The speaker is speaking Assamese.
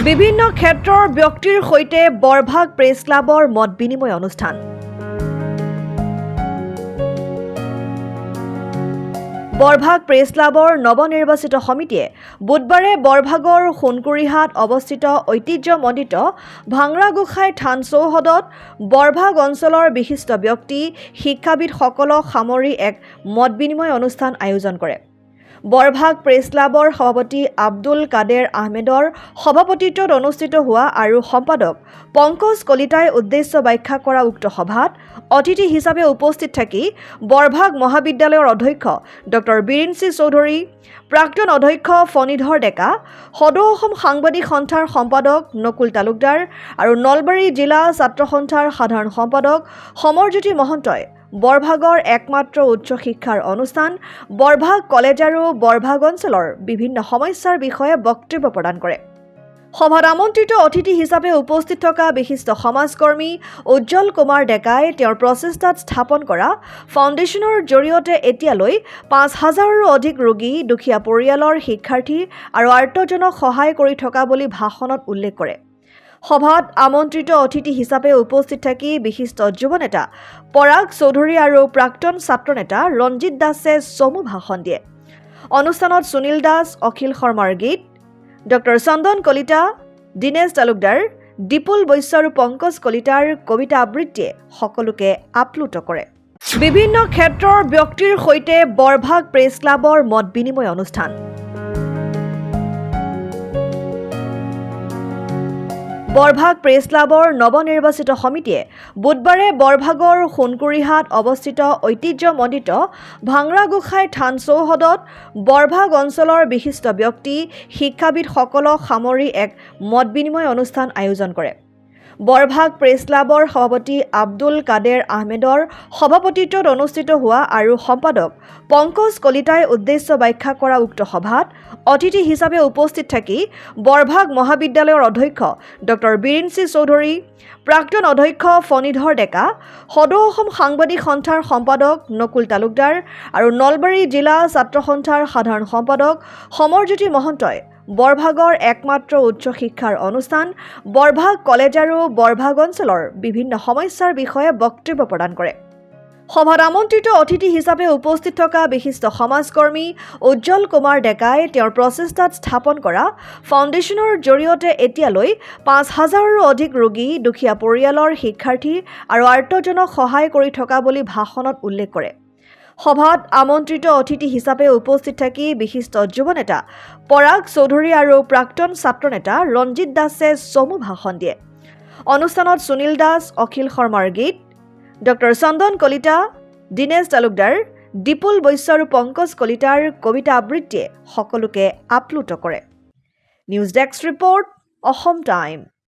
বিভিন্ন ক্ষেত্ৰৰ ব্যক্তিৰ সৈতে বৰভাগ প্ৰেছ ক্লাবৰ মত বিনিময় অনুষ্ঠান। বৰভাগ প্ৰেছ ক্লাবৰ নৱনিৰ্বাচিত সমিতিয়ে বুধবাৰে বৰভাগৰ সোণকুৰিহাট অৱস্থিত ঐতিহ্যমণ্ডিত ভাংৰা গোসাঁই থান চৌহদত বৰভাগ অঞ্চলৰ বিশিষ্ট ব্যক্তি শিক্ষাবিদসকলক সামৰি এক মত বিনিময় অনুষ্ঠান আয়োজন কৰে। বৰভাগ প্ৰেছ ক্লাবৰ সভাপতি আব্দুল কাদেৰ আহমেদৰ সভাপতিত্বত অনুষ্ঠিত হোৱা আৰু সম্পাদক পংকজ কলিতাই উদ্দেশ্য ব্যাখ্যা কৰা উক্ত সভাত অতিথি হিচাপে উপস্থিত থাকি বৰভাগ মহাবিদ্যালয়ৰ অধ্যক্ষ ডক্টৰ বীৰেন চি চৌধুৰী, প্ৰাক্তন অধ্যক্ষ ফণীধৰ ডেকা, সদৌ অসম সাংবাদিক সন্থাৰ সম্পাদক নকুল তালুকদাৰ আৰু নলবাৰী জিলা ছাত্ৰ সন্থাৰ সাধাৰণ সম্পাদক সমৰজ্যোতি মহন্তই বৰভাগৰ একমাত্ৰ উচ্চ শিক্ষাৰ অনুষ্ঠান বৰভাগ কলেজ আৰু বৰভাগ অঞ্চলৰ বিভিন্ন সমস্যাৰ বিষয়ে বক্তব্য প্ৰদান কৰে। সভাত আমন্ত্ৰিত অতিথি হিচাপে উপস্থিত থকা বিশিষ্ট সমাজকৰ্মী উজ্জ্বল কুমাৰ ডেকাই তেওঁৰ প্ৰচেষ্টাত স্থাপন কৰা ফাউণ্ডেশ্যনৰ জৰিয়তে এতিয়ালৈ ৫,০০০ৰো অধিক ৰোগী, দুখীয়া পৰিয়ালৰ শিক্ষাৰ্থী আৰু আৰ্তজনক সহায় কৰি থকা বুলি ভাষণত উল্লেখ কৰে। সভাত আমন্ত্ৰিত অতিথি হিচাপে উপস্থিত থাকি বিশিষ্ট যুৱ নেতা পৰাগ চৌধুৰী আৰু প্ৰাক্তন ছাত্ৰ নেতা ৰঞ্জিত দাসে চমু ভাষণ দিয়ে। অনুষ্ঠানত সুনীল দাস, অখিল শৰ্মাৰ গীত, ডক্টৰ চন্দন কলিতা, দীনেশ তালুকদাৰ, দীপুল বৈশ্য আৰু পংকজ কলিতাৰ কবিতা আবৃত্তিয়ে সকলোকে আপ্লুত কৰে। বিভিন্ন ক্ষেত্ৰৰ ব্যক্তিৰ সৈতে বৰভাগ প্ৰেছ ক্লাবৰ মত বিনিময় অনুষ্ঠান। বৰভাগ প্ৰেছ ক্লাবৰ নৱনিৰ্বাচিত সমিতিয়ে বুধবাৰে বৰভাগৰ সোণকুৰিহাট অৱস্থিত ঐতিহ্যমণ্ডিত ভাংৰা গোসাঁই থান চৌহদত বৰভাগ অঞ্চলৰ বিশিষ্ট ব্যক্তি শিক্ষাবিদসকলক সামৰি এক মত বিনিময় অনুষ্ঠান আয়োজন কৰে। বৰভাগ প্ৰেছ ক্লাবৰ সভাপতি আব্দুল কাদেৰ আহমেদৰ সভাপতিত্বত অনুষ্ঠিত হোৱা আৰু সম্পাদক পংকজ কলিতাই উদ্দেশ্য ব্যাখ্যা কৰা উক্ত সভাত অতিথি হিচাপে উপস্থিত থাকি বৰভাগ মহাবিদ্যালয়ৰ অধ্যক্ষ ডক্টৰ বীৰেন চি চৌধুৰী, প্ৰাক্তন অধ্যক্ষ ফণীধৰ ডেকা, সদৌ অসম সাংবাদিক সন্থাৰ সম্পাদক নকুল তালুকদাৰ আৰু নলবাৰী জিলা ছাত্ৰ সন্থাৰ সাধাৰণ সম্পাদক সমৰজ্যোতি মহন্তই বৰভাগৰ একমাত্ৰ উচ্চ শিক্ষাৰ অনুষ্ঠান বৰভাগ কলেজ আৰু বৰভাগ অঞ্চলৰ বিভিন্ন সমস্যাৰ বিষয়ে বক্তব্য প্ৰদান কৰে। সভাত আমন্ত্ৰিত অতিথি হিচাপে উপস্থিত থকা বিশিষ্ট সমাজকৰ্মী উজ্জ্বল কুমাৰ ডেকাই তেওঁৰ প্ৰচেষ্টাত স্থাপন কৰা ফাউণ্ডেশ্যনৰ জৰিয়তে এতিয়ালৈ ৫,০০০ৰো অধিক ৰোগী, দুখীয়া পৰিয়ালৰ শিক্ষাৰ্থী আৰু আৰ্তজনক সহায় কৰি থকা বুলি ভাষণত উল্লেখ কৰে। সভাত আমন্ত্ৰিত অতিথি হিচাপে উপস্থিত থাকি বিশিষ্ট যুৱ নেতা পৰাগ চৌধুৰী আৰু প্ৰাক্তন ছাত্ৰ নেতা ৰঞ্জিত দাসে চমু ভাষণ দিয়ে। অনুষ্ঠানত সুনীল দাস, অখিল শৰ্মাৰ গীত, ডক্টৰ চন্দন কলিতা, দীনেশ তালুকদাৰ, দীপুল বৈশ্য আৰু পংকজ কলিতাৰ কবিতা আবৃত্তিয়ে সকলোকে আপ্লুত কৰে। News desk report, Assam time.